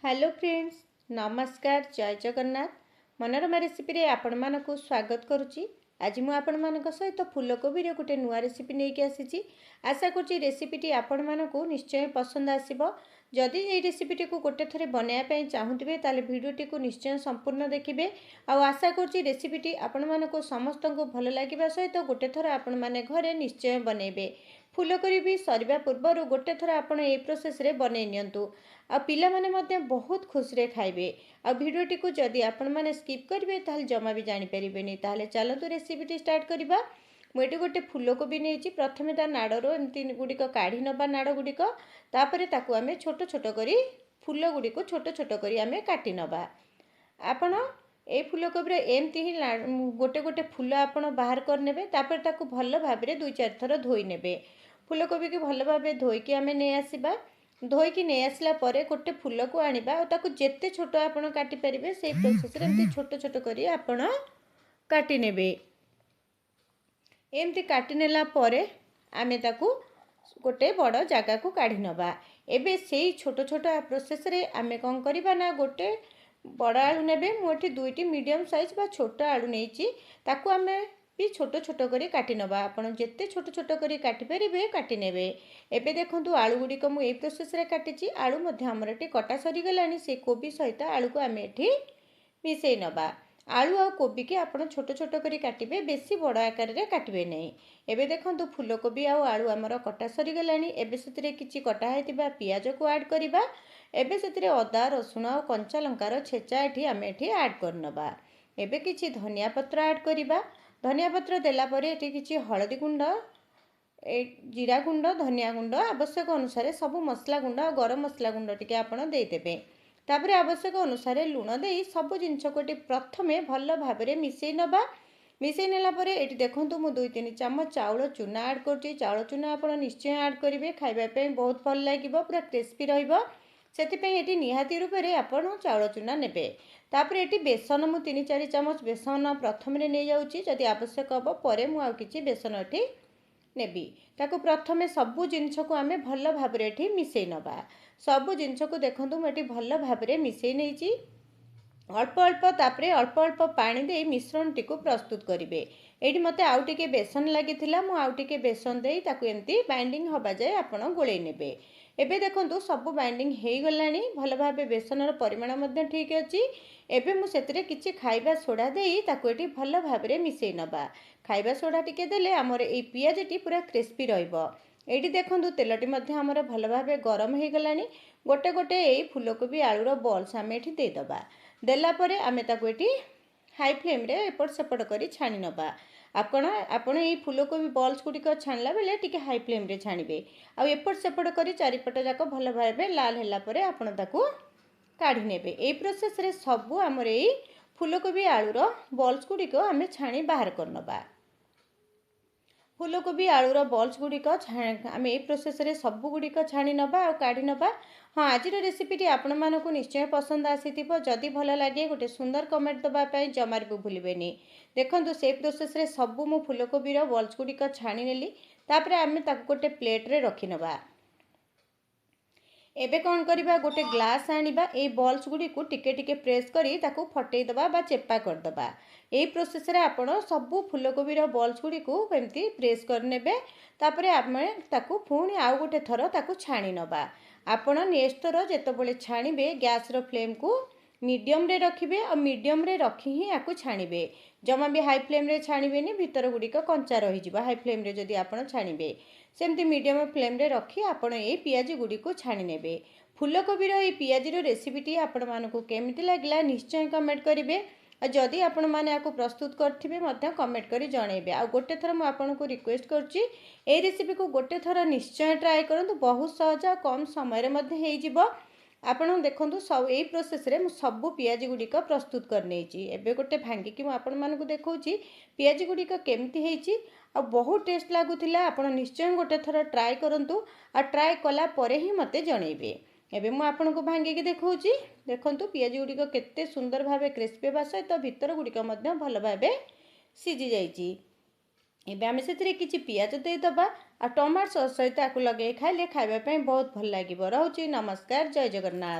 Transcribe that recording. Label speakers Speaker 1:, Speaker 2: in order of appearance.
Speaker 1: Hello friends, नमस्कार। जय Jagannath. Manorama recipe रे आपण मानकु स्वागत करुच्ची। आज मु आपण मानक सहित फूलकोबी रे गोटे नुआ रेसिपी नहीं आसी। आशा करुच्ची रेसिपीटी आपण मानकु निश्चय पसंद आसीबो। जदि ये रेसिपीटी को गोटे थरे बनाया चाहूबे ताले वीडियोटी को निश्चय संपूर्ण देखिए। आशा करुच्ची रेसिपीटी आपण मानकु समस्त को भल लगे सहित गोटे थर आपण माने घरे निश्चय बनइबे। फूलकोबी भी सरिबा पूर्व गोटे थर आपण ए प्रोसेस रे बनै नियंतु। आ पिला माने मध्य बहुत खुशी रे खाइबे। आ वीडियोटी को जदि आपण माने स्किप करिवे ताले जमा भी जानि परिबेनी। ताले चलतु रेसिपीटी स्टार्ट करिबा। मुझे गोटे फूलकोबी नहीं प्रथमे ता नाड़र एमती गुड़िक काढ़ी नवा नाड़ गुड़िक तापर ताकू आमे छोट छोट करी फूल गुड़िक छोट छोट करी आमे काटी नवा। आपण ए फूलकोबी एमती ही गोटे गोटे फूल आपण बाहर कर नेबे। तापर ताकू भल भाबरे 2-4 थर धोई नेबे। फूलकोबी की भल भाबे धोईकी आमे नै आसीबा। धोईकी नहीं आसला परे गोटे फूल को आनिबा और ताकू जेते छोट आपण काटी परिबे सेही प्रोसेस रे एमती छोट छोट करी आपण काटी नेबे। एमती काटी नेला परे आमे ताकू गोटे बड़ जगह को काढ़ी नबा। एबे सेही छोट छोट प्रोसेस रे आमे कोन करिबा ना गोटे बड़ आलू नेबे। मुठी 2टी मीडियम साइज बा छोट आलू नेइची ताकू आमे भी छोट छोट करी काटी नबा। आपण जेते छोट छोट करी काटी परिबे काटी नेबे। एबे देखंतु आलू गुडी को मु ए प्रोसेस रे काटिची। आलू मध्ये हमर एठी कटा सरी गलानी। से कोबी सहित आलू को आमे एठी मिसेई नबा। आलू आ कोबी के आपण छोट छोट करी काटिबे, बेसी बड़ आकार रे काटिबे नै। एबे देखंतु फूलकोबी आ आलू हमर कटा सरी गलानी। एबे सेतिरे किछि कटा हेतिबा पियाज को ऐड करिबा। एबे सेतिरे अदा रसुण आ कंचा लंकार छेचा एठी आमे एठी ऐड करनबा। एबे किछि धनिया पत्र ऐड करिबा। धनिया पत्र देला परे एठी किछि हळदी गुंड, जीरा गुंड, धनिया गुंड आवश्यक अनुसार सब मसला गुंड और गरम मसला गुंड टिके आपण देई देबे। तापरे आवश्यक अनुसार लूण देई सब जिनस को प्रथमे भल भाबरे मिसेई नबा। मिसेई नेला परे एठी देखंतु मु 2-3 चम्मच चाउल चूना ऐड करछि। चाउल चूना आपण निश्चय ऐड करिवे, खाइबा पे बहुत भल लागिबो, पूरा क्रिस्पी रहइबो। सेति पे एठी निहाती रूपे आपण चाउल चूना नेबे। तापरे एठी बेसन मु 3-4 चम्मच बेसन प्रथम रे नै जाउछि। जदि आवश्यक हबो परे मु आ किछि बेसन एठी नेबी। ताको प्रथमे सबु जिनस को आमे भल भाबरे एठी मिसेई नबा। सबु जिनस को देखंतु मु एठी भल भाबरे मिसेई नेइछि। अल्प अल्प तापरे अल्प अल्प पानी दे मिश्रण टी को प्रस्तुत करिवे। एठी मते आउ टिके बेसन लागिथिला, मु आउ टिके बेसन देई ताको एमती बाइंडिंग होबा जाय आपण गोळेई नेबे। एबे देखंतु सब बाइंडिंग हेई गलानी। भल भाबे बेसनर परिमाण मध्ये ठीक अछि। एबे मु सेतरे किछि खाइबा सोडा देई ताको एठी भल भाबरे मिसेई नबा। खाइबा सोडा टिके देले हमर ए पियाजटी पूरा क्रिस्पी रहइबो। एठी देखंतु तेलटी मध्ये हमर भल भाबे गरम हेई गलानी। गोटे गोटे ए फूलकोबी आलूर बॉल्स आमे एठी दे दबा। देला परे आमे ताको एठी हाई फ्लेम रे एपट सेपट करी छाणी नबा। आपण ए फूलकोबी बॉल्स गुड़िक छाणला बेले टिके हाई फ्लेम रे छाणिबे। आ एपट सेपट करी चारिपट जाक भल भाबे लाल होला परे आपण ताको काढी नेबे। ए प्रोसेस रे सबु हमर ए फूलकोबी आलूर बॉल्स गुड़िक आमे छाणी बाहर करनबा। फूलकोबी आलूर बॉल्स गुड़िक आम ए प्रोसेस रे सबु गुड़िक छाणी नबा और काढ़ी नबा। हाँ, आज रेसिपीटी आपण मानकु निश्चय पसंद आसीथिबो। जदि भल लागे गोटे सुंदर कमेंट दबा पई जमार भी भूलिबेनी। देखंतु से प्रोसेस रे सबु मु फूलकोबी रो बॉल्स गुड़िक छाणी नेली। तापरे आमे ताको गोटे प्लेट रे रखि नबा। एबे कौन करिबा, गोटे ग्लास आनिबा। ए बॉल्स गुडी को टिके टिके प्रेस करी ताको फटई दबा बा चेपा कर दबा। ए प्रोसेस रे आपण सबु फूलकोबी रो बॉल्स गुडी को एमती प्रेस कर नेबे। तापरे आमे ताको पुणी आउ गोटे थरो ताको छाणी नबा। आपण नेक्स्ट थरो जेतबेले छाणीबे गैस रो फ्लेम को मीडियम रे रखिबे और मीडियम रे रखी ही आकु छाणीबे। जमा भी हाई फ्लेम रे छाणीबेनी, भीतर गुडीक कंचा रही जिवो। हाई फ्लेम रे जदी आपण छाणीबे सेमती मीडियम फ्लेम रे रखी आपण ए पियाज गुडी को छाणी नेबे। फूलकोबी रो ए पियाज रो रेसिपीटी आपण मानकु केमिति लागला निश्चय कमेंट करिवे। आ जदि आपण माने आकु प्रस्तुत करथिबे मध्य कमेंट करी जणैबे। आ गोटे थर मु आपनको रिक्वेस्ट करछि ए रेसिपी को गोटे थर निश्चय ट्राई करंतु। बहुत सहज कम समय रे मध्य हेई जिवो। आपण देखंतु सब ए प्रोसेस रे मु सबु पियाज गुडीक प्रस्तुत कर नेछि। एबे गोटे भांगी कि मु आपण मानकु देखौछि पियाज गुडीक केमिति हेइछि। आ बहुत टेस्ट लागुथिला। आपण निश्चय गोटे थर ट्राई करंतु। आ ट्राई कला परे ही मते जणैबे। एबे मु आपनको भांगी कि देखौछि। देखंतु पियाज गुडीक केते सुंदर भाबे क्रिस्पी बा सहित भीतर गुडीक मध्य भल भाबे सिझी जाइछि। एबे आमे सेतिरे किछि पियाज देई दबा। आ टमाटो सॉस सहित आकु लगे खाइले खाइबा पई बहुत भल लागिबो। रहउछि नमस्कार, जय जगन्नाथ।